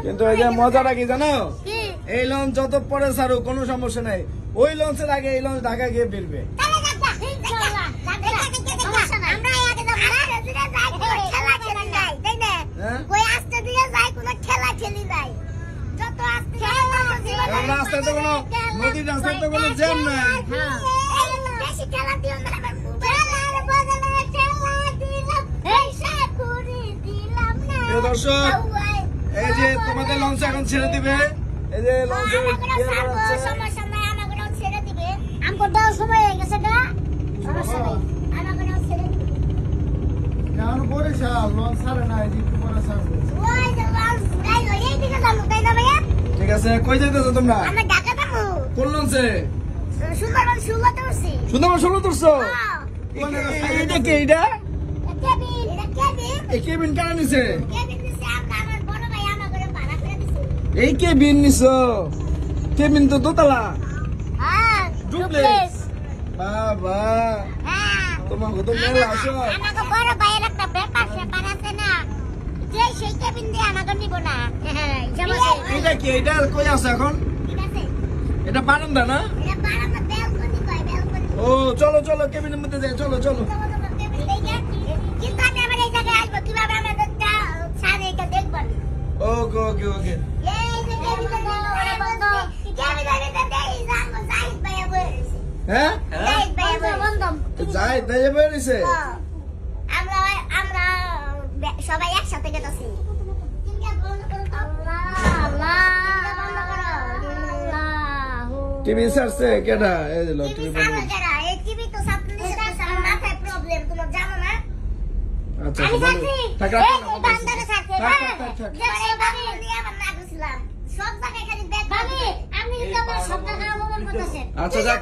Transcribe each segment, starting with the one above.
কিন্তু এই যে মজাটা কি জানো, এই লঞ্চ যত পরে ছাড়ুক কোনো সমস্যা নাই, ওই লঞ্চের আগে এই লঞ্চ ঢাকা গিয়ে ফিরবে। রাস্তায় তো কোনো নদীর রাস্তায় তো কোনো জ্যাম নাই। দর্শক, এই যে তোমাদের লঞ্চ এখন ছেড়ে দিবে, এই যে লঞ্চের ঠিক আছে। কই যাইতেছো তোমরা? কোন লঞ্চে? সুন্দরবন 16 তুলছো? এটা কে? এটা এই কেবিন কারা নিছে? এই কেবিন নিছো? কেবিন তো দোতলা। ডুপ্লেক্স। বাবা তোমাকে তো মেলা আসো। আমাকে বড় ভাইয়ের একটা ব্যাপার স্যাপার আছে না, যে সেই কেবিন দিয়ে আমাকে নিব না। এটা কি? এটা কই আছে এখন? এটা বারান্দা না? ও চলো চলো কেবিনের মধ্যে যাই, চলো চলো। ওকে ওকে ওকে। হ্যাঁ যাই তাই বেরিয়েছে। আমরা সবাই একসাথে গেছি। টিভি সারছে কেডা? এই যে টিভি বন্ধ। আচ্ছা থাক রাখ। আচ্ছা যাক,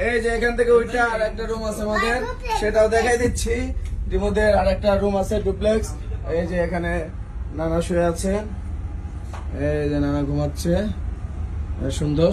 এই যে এখান থেকে ওইটা আর একটা রুম আছে আমাদের, সেটাও দেখাই দিচ্ছি। ডিমোদের আর একটা রুম আছে ডুপ্লেক্স। এই যে এখানে নানা শুয়ে আছে, এই যে নানা ঘুমাচ্ছে, সুন্দর।